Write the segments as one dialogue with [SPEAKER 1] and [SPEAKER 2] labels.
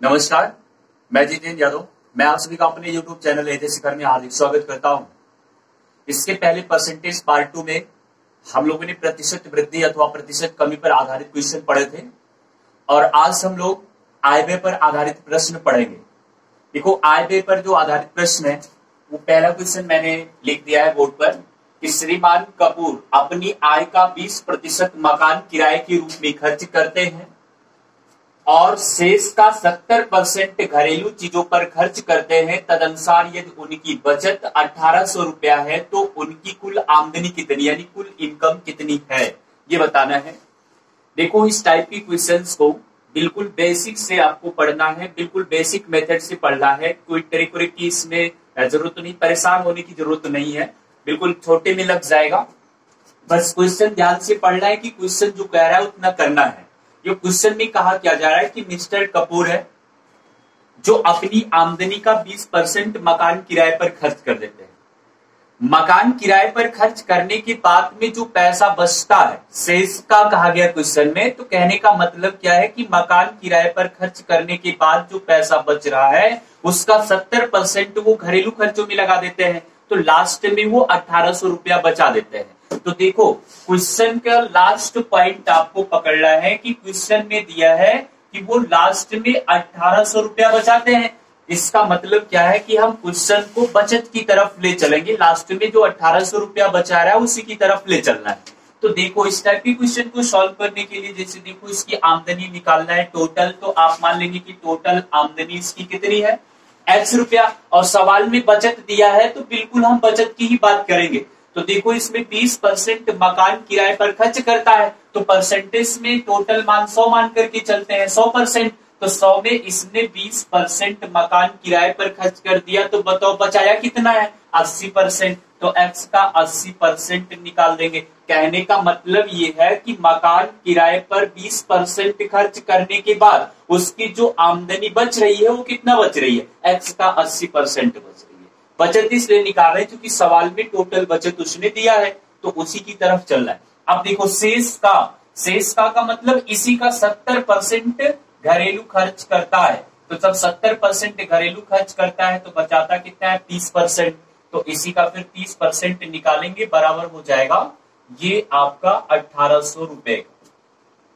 [SPEAKER 1] नमस्कार, मैं जितेंद्र यादव। मैं आप सभी का अपने YouTube चैनल एजे शिखर में हार्दिक स्वागत करता हूं। इसके पहले परसेंटेज पार्ट 2 में हम लोगों ने प्रतिशत वृद्धि अथवा प्रतिशत कमी पर आधारित क्वेश्चन पढ़े थे और आज हम लोग आय व्यय पर आधारित प्रश्न पढ़ेंगे। देखो, आय व्यय पर जो आधारित प्रश्न है वो पहला क्वेश्चन मैंने लिख दिया है बोर्ड पर कि श्रीमान कपूर अपनी आय का 20% मकान किराए के रूप में खर्च करते हैं और शेष का 70% घरेलू चीजों पर खर्च करते हैं। तदनुसार यदि उनकी बचत 1800 रुपया है तो उनकी कुल आमदनी कितनी, यानी कुल इनकम कितनी है, ये बताना है। देखो, इस टाइप की क्वेश्चंस को बिल्कुल बेसिक से आपको पढ़ना है, बिल्कुल बेसिक मेथड से पढ़ना है। कोई ट्रिक व्रिक की इसमें जरूरत नहीं, परेशान होने की जरूरत नहीं है, बिल्कुल छोटे में लग जाएगा। बस क्वेश्चन ध्यान से पढ़ना है कि क्वेश्चन जो कह रहा है उतना करना है। ये क्वेश्चन में कहा क्या जा रहा है कि मिस्टर कपूर है जो अपनी आमदनी का 20% मकान किराए पर खर्च कर देते हैं। मकान किराए पर खर्च करने के बाद में जो पैसा बचता है, शेष का कहा गया क्वेश्चन में, तो कहने का मतलब क्या है कि मकान किराए पर खर्च करने के बाद जो पैसा बच रहा है उसका 70% वो घरेलू खर्चों में लगा देते हैं, तो लास्ट में वो 1800 रुपया बचा देते हैं। तो देखो, क्वेश्चन का लास्ट पॉइंट आपको पकड़ना है कि क्वेश्चन में दिया है कि वो लास्ट में 1800 रुपया बचाते हैं। इसका मतलब क्या है कि हम क्वेश्चन को बचत की तरफ ले चलेंगे, लास्ट में जो 1800 रुपया बचा रहा है उसी की तरफ ले चलना है। तो देखो, इस टाइप के क्वेश्चन को सॉल्व करने के लिए जैसे देखो इसकी आमदनी निकालना है टोटल, तो आप मान लेंगे कि टोटल आमदनी इसकी कितनी है, x रुपया, और सवाल में बचत दिया है तो बिल्कुल हम बचत की ही बात करेंगे। तो देखो, इसमें 20% मकान किराए पर खर्च करता है, तो परसेंटेज में टोटल मान 100 मान करके चलते हैं, 100%। तो 100 में इसने 20% मकान किराए पर खर्च कर दिया, तो बताओ बचाया कितना है, 80%। तो x का 80% निकाल देंगे। कहने का मतलब ये है कि मकान किराए पर 20% खर्च करने के बाद उसकी जो आमदनी बच रही है वो कितना बच रही है, x का 80% बच रही है। बचत इसलिए निकाल रहे हैं क्योंकि सवाल में टोटल बचत उसने दिया है, तो उसी की तरफ चल रहा है। अब देखो, शेष का मतलब इसी का 70% घरेलू खर्च करता है, तो जब 70% घरेलू खर्च करता है तो बचाता कितना है, 30%। तो इसी का फिर 30% निकालेंगे, बराबर हो जाएगा ये आपका 1800 रुपए।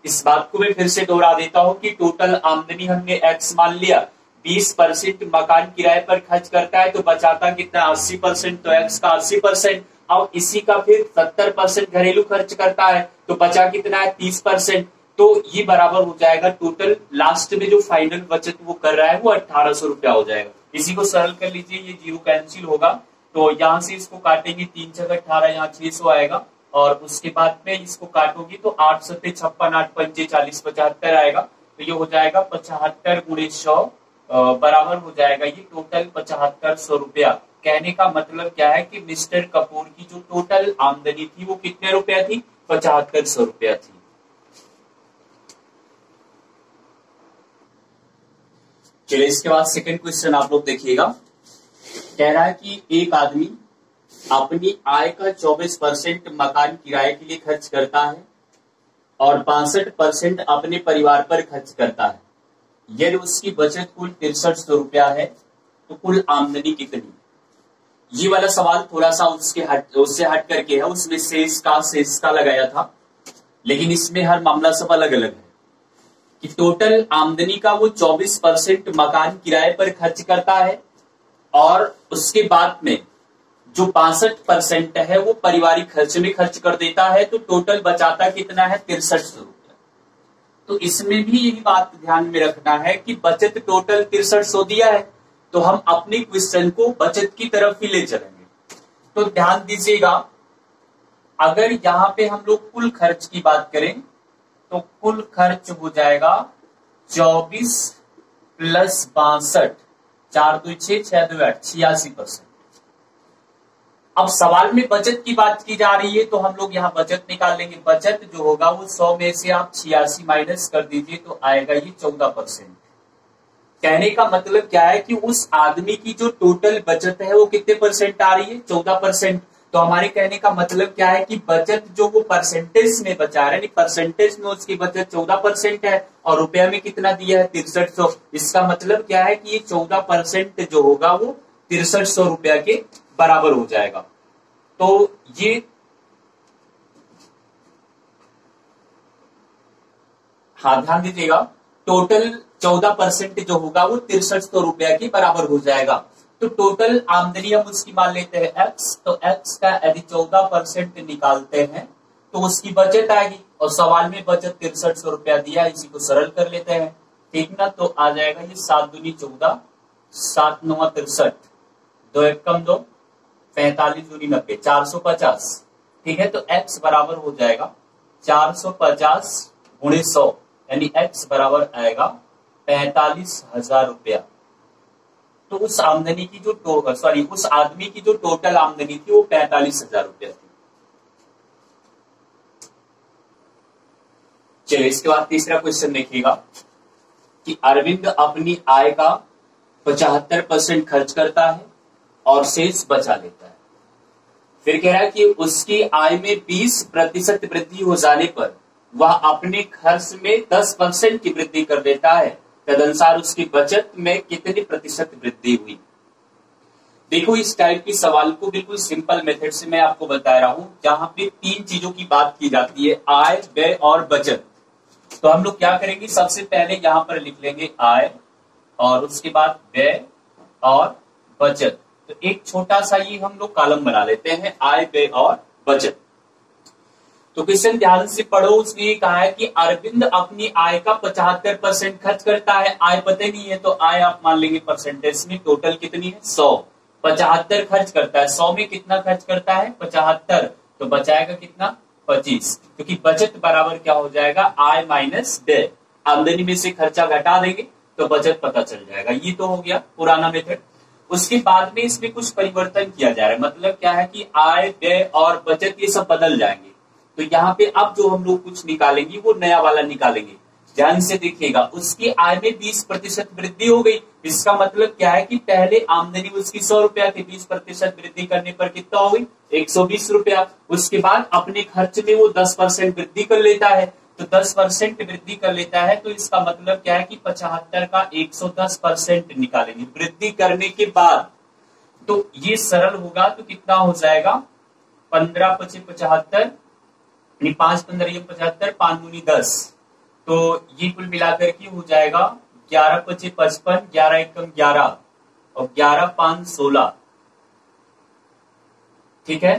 [SPEAKER 1] इस बात को मैं फिर से दोहरा देता हूं कि टोटल आमदनी हमने x मान लिया, 20% मकान किराए पर खर्च करता है तो बचाता कितना, 80%, तो x का 80%। अब इसी का फिर 70% घरेलू खर्च करता है तो बचा कितना है, 30%। तो ये बराबर हो जाएगा टोटल लास्ट में जो फाइनल बचत वो कर रहा है वो 1800 रुपया हो जाएगा। इसी को सरल कर लीजिए, ये जीरो कैंसिल होगा, तो यहां से इसको काटेंगे 3 छक 18, यहाँ 600 आएगा, और उसके बाद में इसको काटोगी तो 8 सत्ते 56, 8 पंचे 40, 75 आएगा। तो ये हो जाएगा 75 गुणे 100, बराबर हो जाएगा ये टोटल 7500 रुपया। कहने का मतलब क्या है कि मिस्टर कपूर की जो टोटल आमदनी थी वो कितने रुपया थी, 7500 रुपया थी। चलिए, इसके बाद सेकंड क्वेश्चन आप लोग देखिएगा। कह रहा है कि एक आदमी अपनी आय का 24% मकान किराए के लिए खर्च करता है और 62% अपने परिवार पर खर्च करता है। यदि उसकी बचत कुल 6300 रुपया है तो कुल आमदनी कितनी। ये वाला सवाल थोड़ा सा उससे हट करके है, उसमें शेष का लगाया था, लेकिन इसमें हर मामला सब अलग अलग है कि टोटल आमदनी का वो 24% मकान किराए पर खर्च करता है और उसके बाद में जो 62% है वो पारिवारिक खर्च में खर्च कर देता है, तो टोटल बचाता कितना है, 6300 रुपया। तो इसमें भी यही बात ध्यान में रखना है कि बचत टोटल 6300 दिया है, तो हम अपने क्वेश्चन को बचत की तरफ ही ले चलेंगे। तो ध्यान दीजिएगा, अगर यहां पे हम लोग कुल खर्च की बात करें तो कुल खर्च हो जाएगा 24 प्लस 62, 4 2 6, 6 2 8, 86%। अब सवाल में बचत की बात की जा रही है तो हम लोग यहाँ बचत निकाल लेंगे। बचत जो होगा वो 100 में से आप 86 माइनस कर दीजिए तो आएगा ये 14%। कहने का मतलब क्या है कि उस आदमी की जो टोटल बचत है वो कितने परसेंट आ रही है, 14%। तो हमारे कहने का मतलब क्या है कि बचत जो वो परसेंटेज में बचा रहे हैं, परसेंटेज में उसकी बचत 14% है और रुपया में कितना दिया है 6300। इसका मतलब क्या है कि ये 14% जो होगा वो 6300 रुपया के बराबर हो जाएगा। तो ये हाँ ध्यान दीजिएगा, टोटल 14% जो होगा वो 6300 रुपया के बराबर हो जाएगा। तो टोटल आमदनी हम उसकी मान लेते हैं एक्स, तो एक्स का यदि 14% निकालते हैं तो उसकी बचत आएगी, और सवाल में बचत 6300 रुपया दिया, इसी को सरल कर लेते हैं, ठीक ना। तो आ जाएगा ये 7 दूनी 14, 7 9 63, 2 1 कम 2, 45 दूनी 90, 450, ठीक है। तो एक्स बराबर हो जाएगा 450 गुणे 100, यानी एक्स बराबर आएगा 45,000 रुपया। तो उस आमदनी की जो उस आदमी की जो टोटल आमदनी थी वो 45,000 रुपया थी। चलिए इसके बाद तीसरा क्वेश्चन देखिएगा कि अरविंद अपनी आय का 75% खर्च करता है और शेष बचा लेता है। फिर कह रहा है कि उसकी आय में 20% वृद्धि हो जाने पर वह अपने खर्च में 10% की वृद्धि कर देता है, तदनुसार उसकी बचत में कितनी प्रतिशत वृद्धि हुई। देखो इस टाइप की सवाल को बिल्कुल सिंपल मेथड से मैं आपको बता रहा हूं, जहां पे 3 चीजों की बात की जाती है, आय, व्यय और बचत। तो हम लोग क्या करेंगे, सबसे पहले यहां पर लिख लेंगे आय, और उसके बाद व्यय और बचत। तो एक छोटा सा ये हम लोग कॉलम बना लेते हैं, आय, व्यय और बचत। तो क्वेश्चन ध्यान से पढ़ो, उसने ये कहा है कि अरविंद अपनी आय का 75% खर्च करता है। आय पता नहीं है तो आय आप मान लेंगे परसेंटेज में, टोटल कितनी है 100, 75 खर्च करता है, 100 में कितना खर्च करता है 75, तो बचाएगा कितना 25, क्योंकि बचत बराबर क्या हो जाएगा आय माइनस व्यय। आमदनी में से खर्चा घटा देंगे तो बचत पता चल जाएगा। ये तो हो गया पुराना मेथड। उसके बाद में इसमें कुछ परिवर्तन किया जा रहा है, मतलब क्या है कि आय, व्यय और बचत ये सब बदल जाएंगे। तो यहाँ पे अब जो हम लोग कुछ निकालेंगे वो नया वाला निकालेंगे। ध्यान से देखिएगा, उसकी आय में 20% वृद्धि हो गई। इसका मतलब क्या है कि पहले आमदनी उसकी 100 रुपया थी, 20% वृद्धि करने पर कितना हो गई 120 रुपया। उसके बाद अपने खर्च में वो 10% वृद्धि कर लेता है, तो 10% वृद्धि कर लेता है, तो इसका मतलब क्या है कि 75 का 110% निकालेंगे वृद्धि करने के बाद। तो ये सरल होगा, तो कितना हो जाएगा 15 × 75, 5 15 75, 5 दूनी 10, तो ये कुल मिलाकर के हो जाएगा 11 × 5 55, 11 × 1 = 11 और 11 × 5 = 16, ठीक है।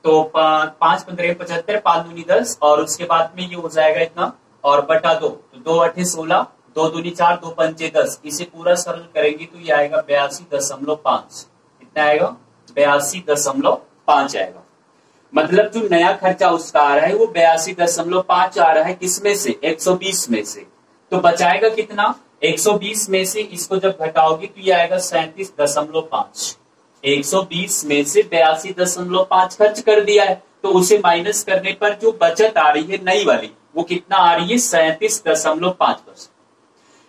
[SPEAKER 1] तो 5 15 75, 5 दूनी 10, और उसके बाद में ये हो जाएगा इतना और बटा 2, तो 2 8 16, 2 दूनी 4, 2 पंचे 10। इसे पूरा सरल करेंगे तो ये आएगा 82.5, कितना आएगा 82.5 आएगा। मतलब जो नया खर्चा उसका आ रहा है वो 82.5 आ रहा है, किसमें से 120 में से। तो बचाएगा कितना 120 में से, इसको जब घटाओगे तो ये आएगा 37.5। 120 में से 82.5 खर्च कर दिया है, तो उसे माइनस करने पर जो बचत आ रही है नई वाली वो कितना आ रही है 37.5%।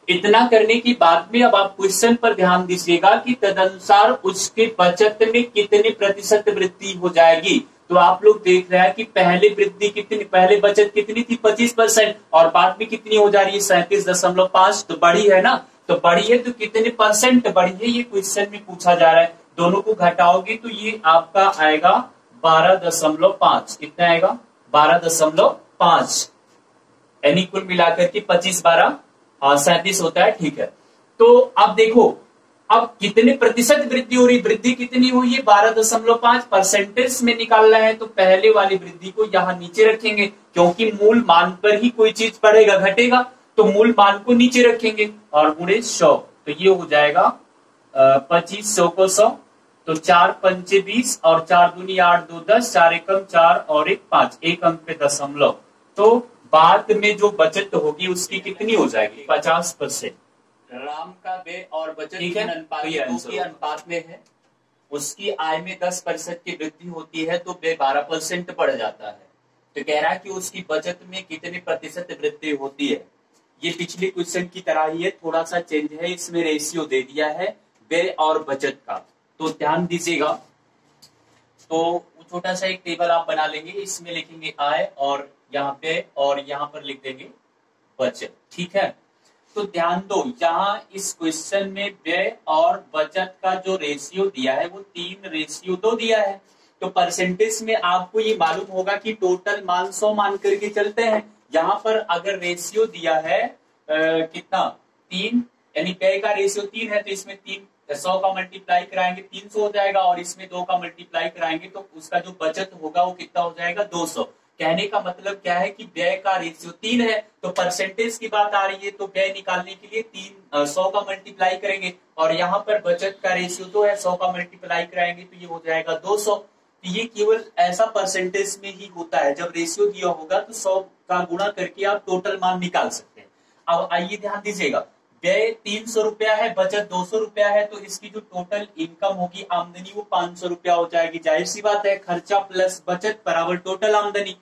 [SPEAKER 1] इतना करने के बाद में अब आप क्वेश्चन पर ध्यान दीजिएगा कि तदनुसार उसके बचत में कितने प्रतिशत वृद्धि हो जाएगी। तो आप लोग देख रहे हैं कि पहले वृद्धि कितनी, पहले बचत कितनी थी 25%, और बाद में कितनी हो जा रही है 37.5, तो बढ़ी है ना। तो बढ़ी है तो कितने परसेंट बढ़ी है ये क्वेश्चन में पूछा जा रहा है। दोनों को घटाओगे तो ये आपका आएगा 12.5, कितना आएगा 12.5, यानी कुल मिलाकर के 25 12 37 होता है, ठीक है। तो अब देखो अब कितने प्रतिशत वृद्धि हो रही, वृद्धि कितनी हुई है 12.5, परसेंटेज में निकालना है तो पहले वाली वृद्धि को यहां नीचे रखेंगे, क्योंकि मूल मान पर ही कोई चीज बढ़ेगा घटेगा, तो मूल मान को नीचे रखेंगे और गुणे 100, तो ये हो जाएगा 25 100 को 100, तो 4 पंचे 20 और 4 दूनी 8 2 10, 4 एकम 4 और 1 5, एक अंक पे दशमलव। तो बाद में जो बचत होगी उसकी कितनी हो जाएगी 50%। राम का व्यय और बचत अनुपात में है। उसकी आय में 10% की वृद्धि होती है तो व्यय 12% बढ़ जाता है। तो कह रहा है कि उसकी बचत में कितने प्रतिशत वृद्धि होती है। ये पिछले क्वेश्चन की तरह ही है, थोड़ा सा चेंज है, इसमें रेशियो दे दिया है व्यय और बचत का। तो ध्यान दीजिएगा, तो छोटा सा एक टेबल आप बना लेंगे, इसमें लिखेंगे आय और यहाँ पे और यहाँ पर लिख देंगे बचत। ठीक है, तो ध्यान दो यहाँ इस क्वेश्चन में व्यय और बचत का जो रेशियो दिया है वो 3:2 दिया है। तो परसेंटेज में आपको ये मालूम होगा कि टोटल मान 100 मान करके चलते हैं। यहाँ पर अगर रेशियो दिया है कितना 3, यानी व्यय का रेशियो 3 है, तो इसमें 100 का मल्टीप्लाई कराएंगे 300 हो जाएगा, और इसमें 2 का मल्टीप्लाई कराएंगे तो उसका जो बचत होगा वो कितना हो जाएगा 200। कहने का मतलब क्या है कि व्यय का रेशियो 3 है, तो परसेंटेज की बात आ रही है, तो व्यय निकालने के लिए 100 का मल्टीप्लाई करेंगे, और यहाँ पर बचत का रेशियो 2 है, 100 का मल्टीप्लाई कराएंगे तो ये हो जाएगा 200। तो ये केवल ऐसा परसेंटेज में ही होता है, जब रेशियो दिया होगा तो 100 का गुणा करके आप टोटल मान निकाल सकते हैं। अब आइए ध्यान दीजिएगा, व्यय 300 रुपया है, बचत 200 रुपया है, तो इसकी जो टोटल इनकम होगी आमदनी वो 500 रुपया हो जाएगी। जाहिर सी बात है, खर्चा प्लस बचत बराबर टोटल आमदनी।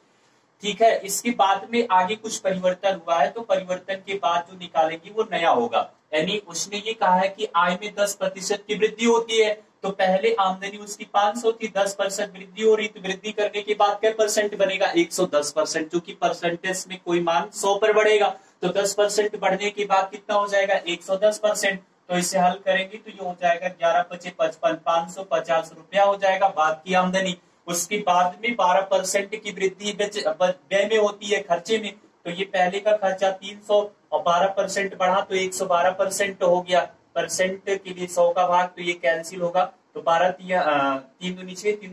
[SPEAKER 1] ठीक है, इसके बाद में आगे कुछ परिवर्तन हुआ है, तो परिवर्तन के बाद जो निकालेंगे वो नया होगा। यानी उसने ये कहा है कि आय में 10% की वृद्धि होती है, तो पहले आमदनी उसकी 500 थी, 10% वृद्धि हो रही, तो वृद्धि करने के बाद क्या परसेंट बनेगा 110%, क्योंकि परसेंटेज में कोई मान 100 पर बढ़ेगा, तो 10% बढ़ने के बाद कितना हो जाएगा 110%। तो इसे हल करेंगे तो ये हो जाएगा 11×5=55, 550 रुपया हो जाएगा बाद की आमदनी। उसके बाद में 12% की वृद्धि व्यय में होती है, खर्चे में, तो ये पहले का खर्चा 300 और 12% बढ़ा तो 112% हो गया। परसेंट के लिए 100 का भाग, तो ये कैंसिल होगा, तो 12 3 दूनी 6, 3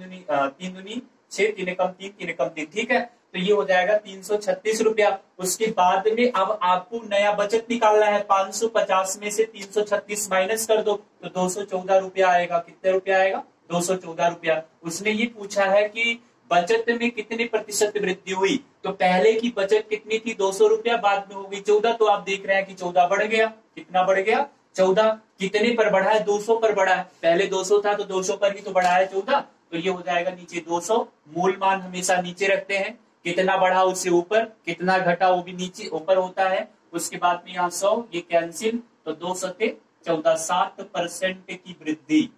[SPEAKER 1] दूनी 6, 3 एकम 3, 3 एकम 3। ठीक है, तो ये हो जाएगा 336 रुपया। उसके बाद में अब आपको नया बचत निकालना है, 550 में से 336 माइनस कर दो तो 214 रुपया आएगा। कितने रुपया आएगा 214 रुपया। उसने ये पूछा है कि बचत में कितने प्रतिशत वृद्धि हुई, तो पहले की बचत कितनी थी 200 रुपया, बाद में हो गई 14, तो आप देख रहे हैं कि 14 बढ़ गया। कितना बढ़ गया 14। कितने पर बढ़ा है 200 पर बढ़ा है, पहले 200 था तो 200 पर ही तो बढ़ा है 14, तो ये हो जाएगा नीचे 200। मूल मान हमेशा नीचे रखते हैं, कितना बढ़ा उससे ऊपर, कितना घटा वो भी नीचे ऊपर होता है। उसके बाद में यहाँ 100 ये कैंसिल, तो 2 सत्ते 14, 7% की वृद्धि।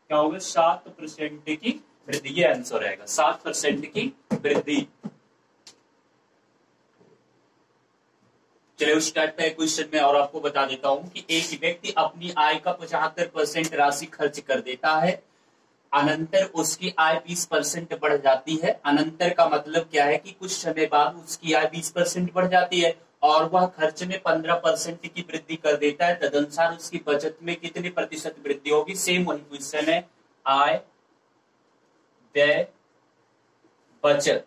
[SPEAKER 1] क्या होगा 7% की वृद्धि, ये आंसर रहेगा 7% की वृद्धि। चलिए उस टाइप का क्वेश्चन में और आपको बता देता हूं कि एक व्यक्ति अपनी आय का 75% राशि खर्च कर देता है, अनंतर उसकी आय 20% बढ़ जाती है। अनंतर का मतलब क्या है कि कुछ समय बाद उसकी आय 20% बढ़ जाती है और वह खर्च में 15% की वृद्धि कर देता है, तदनुसार उसकी बचत में कितने प्रतिशत वृद्धि होगी। सेम वही क्वेश्चन है, आय व्यय बचत।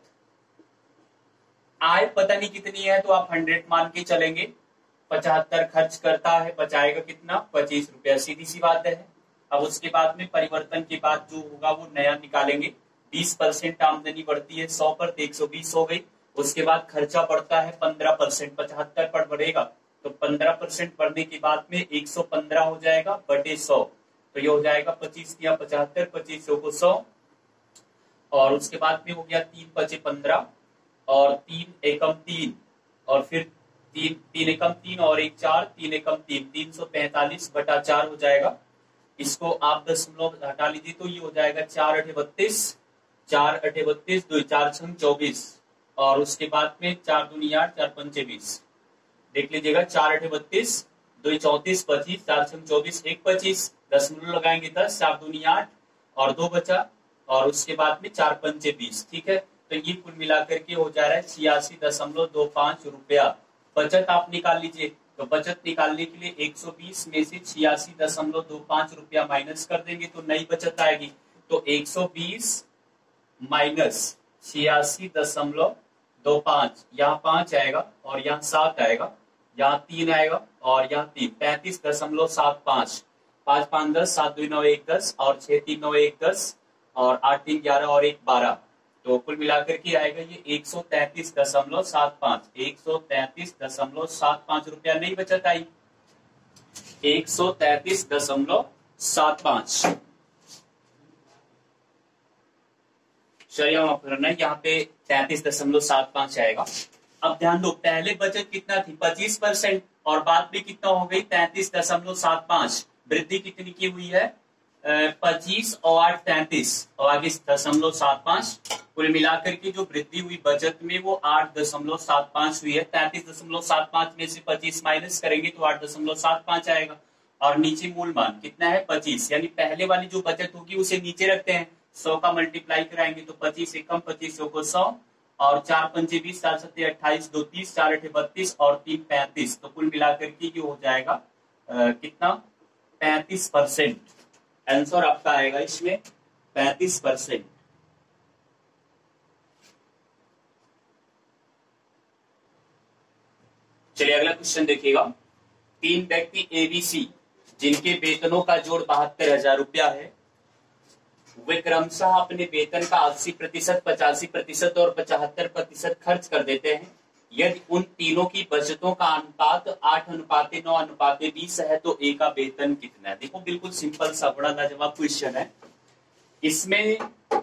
[SPEAKER 1] आय पता नहीं कितनी है तो आप 100 मान के चलेंगे, 75 खर्च करता है, बचाएगा कितना 25 रुपया, सीधी सी बात है। अब उसके बाद में परिवर्तन के बाद जो होगा वो नया निकालेंगे। 20% आमदनी बढ़ती है 100 पर, तो 120 हो गई। उसके बाद खर्चा बढ़ता है 15%, 75 पर बढ़ेगा, तो 15% बढ़ने के बाद में 115 हो जाएगा बटे 100, तो ये हो जाएगा 25 या 75, 25 को 100, और उसके बाद में हो गया 3×5=15 और 3 एकम 3 और फिर 3 एकम 3 और 1 4, 3 एकम 3, 345 बटा 4 हो जाएगा। इसको आप दशमलव हटा लीजिए तो ये हो जाएगा 4×8=32, 4×8=32, 2 4 6 24, और उसके बाद में 4 दूनी 8, 4 पंचे 20। देख लीजिएगा 4×8=32, 2 34, 25, 4 6 24, 1 25, दशमलव लगाएंगे 10, 4 दूनी 8 और 2 बचा, और उसके बाद में 4 पंचे 20। ठीक है, तो ये कुल मिलाकर के हो जा रहा है 86.25 रुपया। बचत आप निकाल लीजिए, तो बचत निकालने के लिए 120 में से 86.25 रुपया माइनस कर देंगे तो नई बचत आएगी। तो 120 माइनस 86.25, यहाँ 5 आएगा और यहाँ 7 आएगा, यहाँ 3 आएगा और यहाँ 3, 35.75, 5 5 10, 7 2 9 1 10 और 6 3 9 1 10 और 8 3 11 और 1 12, तो कुल मिलाकर के आएगा ये 133.75, 133.75 रुपया नई बचत आई, 133.75। चलिए यहाँ पे 33.75 आएगा। अब ध्यान दो, पहले बचत कितना थी 25% और बाद में कितना हो गई 33.75, वृद्धि कितनी की हुई है 25 और 8 33 और आगे 0.75, कुल मिलाकर के जो वृद्धि हुई बचत में वो 8.75 हुई है। 33.75 में से 25 माइनस करेंगे तो 8.75 आएगा और नीचे मूल मान कितना है 25, यानी पहले वाली जो बचत होगी उसे नीचे रखते हैं, 100 का मल्टीप्लाई कराएंगे तो 25 एकम 25 को 100 और 4 पंजे 20, 4 सत्ते 28, 2 30, 4 अठे 32 और 3 35, तो कुल मिलाकर के ये हो जाएगा कितना 35%। आंसर आपका आएगा इसमें 35%। चलिए अगला क्वेश्चन देखिएगा। 3 व्यक्ति एबीसी जिनके वेतनों का जोड़ 72,000 रुपया है, वे क्रमशः अपने वेतन का 80%, 85% और 75% खर्च कर देते हैं। यदि उन तीनों की बचतों का अनुपात 8:9:20 है तो ए का वेतन कितना है। देखो बिल्कुल सिंपल सा बड़ा लाजवाब क्वेश्चन है। इसमें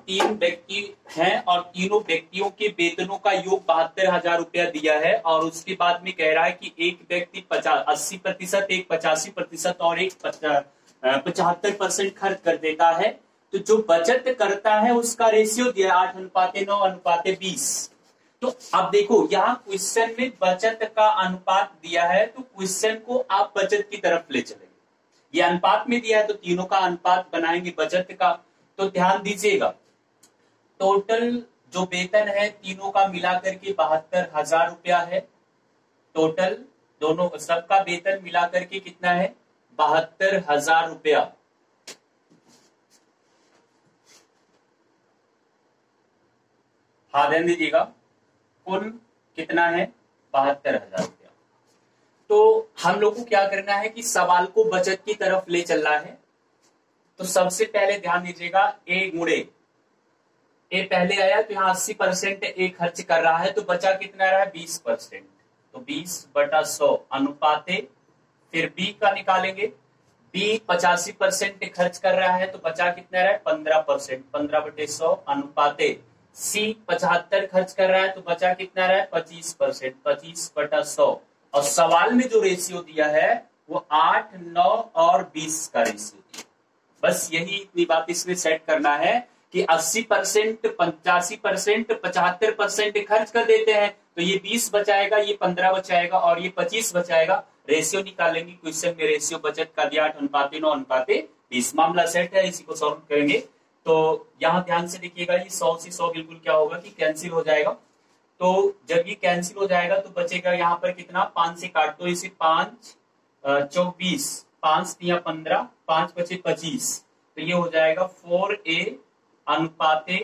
[SPEAKER 1] 3 व्यक्ति हैं और तीनों व्यक्तियों के वेतनों का योग 72,000 रुपया दिया है और उसके बाद में कह रहा है कि एक व्यक्ति 80%, एक 85% और एक 75% खर्च कर देता है। तो जो बचत करता है उसका रेशियो दिया 8:9:20। तो अब देखो यहाँ क्वेश्चन में बचत का अनुपात दिया है तो क्वेश्चन को आप बचत की तरफ ले चलेंगे। ये अनुपात में दिया है तो तीनों का अनुपात बनाएंगे बचत का। तो ध्यान दीजिएगा, टोटल जो वेतन है तीनों का मिलाकर के 72,000 रुपया है। टोटल दोनों सबका वेतन मिलाकर के कितना है 72,000 रुपया। हाँ ध्यान दीजिएगा, कुल कितना है 72,000 रुपया। तो हम लोग को क्या करना है कि सवाल को बचत की तरफ ले चलना है। तो सबसे पहले ध्यान दीजिएगा, ए गुणे ए पहले आया तो यहाँ 80% ए खर्च कर रहा है तो बचा कितना रहा है 20%, तो 20/100 अनुपाते, फिर बी का निकालेंगे, बी 85% खर्च कर रहा है तो बचा कितना रहा है 15%, 15/100 अनुपाते, सी 75 खर्च कर रहा है तो बचा कितना रहा है 25%, 25/100 और सवाल में जो रेशियो दिया है वो 8, 9 और 20 का रेशियो दिया। बस यही इतनी बात इसमें सेट करना है कि 80%, 85%, 75% खर्च कर देते हैं तो ये 20 बचाएगा, ये 15 बचाएगा और ये 25 बचाएगा। रेशियो निकालेंगे, क्वेश्चन में रेशियो बचत का दिया 8:9:20। मामला सेट है, इसी को सॉल्व करेंगे। तो यहां ध्यान से देखिएगा, ये 100 से 100 बिल्कुल क्या होगा कि कैंसिल हो जाएगा। तो जब ये कैंसिल हो जाएगा तो बचेगा यहाँ पर कितना 5 से काटो इसे, 5 24, 5 3 15, 5 बचे 25, तो ये हो जाएगा 4A अनुपाते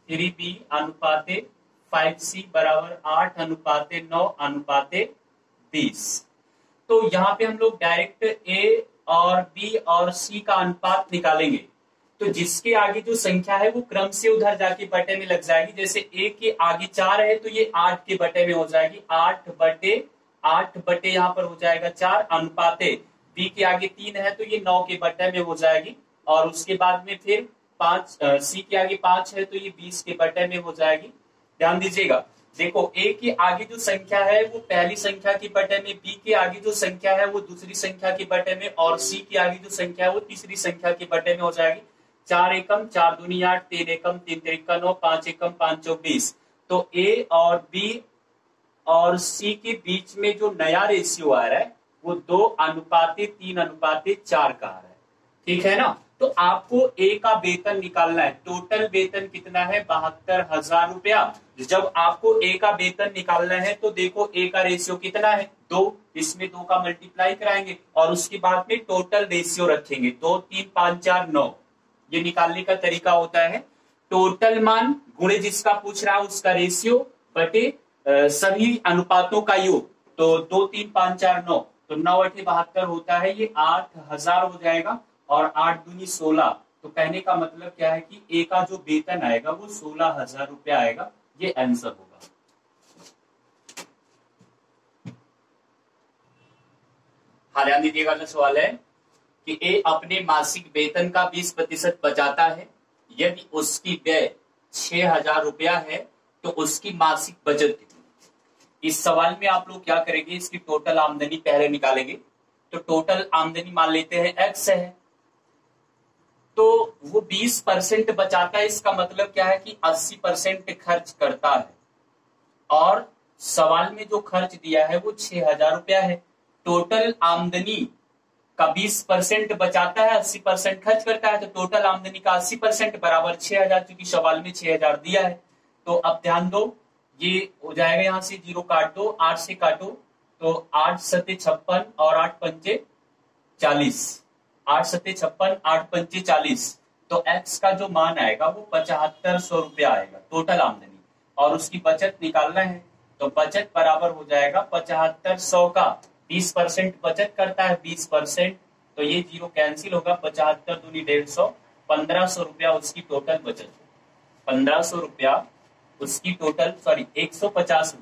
[SPEAKER 1] 3B अनुपाते 5C बराबर 8 अनुपाते 9 अनुपाते 20। तो यहाँ पे हम लोग डायरेक्ट A और B और C का अनुपात निकालेंगे। तो जिसके आगे जो संख्या है वो क्रम से उधर जाके बटे में लग जाएगी। जैसे A के आगे 4 है तो ये 8 के बटे में हो जाएगी, 8 बटे यहाँ पर हो जाएगा 4 अनुपाते, B के आगे 3 है तो ये 9 के बटे में हो जाएगी और उसके बाद में फिर 5, C के आगे 5 है तो ये 20 के बटे में हो जाएगी। ध्यान दीजिएगा, देखो A के आगे जो संख्या है वो पहली संख्या के बटे में, B के आगे जो संख्या है वो दूसरी संख्या के बटे में और C के आगे जो संख्या है वो तीसरी संख्या के बटे में हो जाएगी। 4 एकम 4 दूनी 8, 3 एकम 3 त्रिका 9, 5 एकम 5 चौक 20। तो A और B और C के बीच में जो नया रेशियो आ रहा है वो 2:3:4 का आ रहा है, ठीक है ना। तो आपको A का वेतन निकालना है, टोटल वेतन कितना है 72,000 रुपया। जब आपको A का वेतन निकालना है तो देखो A का रेशियो कितना है 2, इसमें 2 का मल्टीप्लाई कराएंगे और उसके बाद में टोटल रेशियो रखेंगे 2, 3, 5, 4, 9। ये निकालने का तरीका होता है टोटल मान गुणे जिसका पूछ रहा है उसका रेशियो बटे सभी अनुपातों का योग। तो 2, 3, 5, 4, 9, तो 9 8 72 होता है, ये 8,000 हो जाएगा और 8 दूनी 16। तो कहने का मतलब क्या है कि A का जो वेतन आएगा वो 16,000 रुपया आएगा। ये आंसर होगा। हाँ ध्यान दीजिएगा, अगला सवाल है कि A अपने मासिक वेतन का 20% बचाता है। यदि उसकी व्यय 6,000 रुपया है तो उसकी मासिक बचत कितनी। इस सवाल में आप लोग क्या करेंगे, इसकी टोटल आमदनी पहले निकालेंगे। तो टोटल आमदनी मान लेते हैं X है, तो वो 20% बचाता है, इसका मतलब क्या है कि 80% खर्च करता है। और सवाल में जो खर्च दिया है वो 6,000 रुपया है। टोटल आमदनी का 20% बचाता है, 80% खर्च करता है, तो टोटल आमदनी का 80% बराबर 6,000, क्योंकि सवाल में 6,000 दिया है। तो अब ध्यान दो, ये हो जाएगा, यहां से 0 काट दो, 8 से काटो, तो 8 सत्ते 56 और 8 पंचे 40, 8 सत्ते 56, 8 पंचे 40, तो एक्स का जो मान आएगा वो 7500 रुपया आएगा टोटल आमदनी, और उसकी बचत निकालना है। तो बचत बराबर हो जाएगा 7500 का 20% बचत करता है, 20%, तो ये 0 कैंसिल होगा, 75 दूनी 150, 1500 रुपया उसकी टोटल बचत, 1500 रुपया उसकी टोटल, सॉरी 150,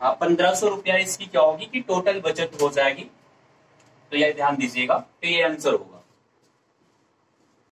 [SPEAKER 1] हाँ 1500 रुपया इसकी क्या होगी कि टोटल बचत हो जाएगी। तो यह ध्यान दीजिएगा, तो ये आंसर होगा।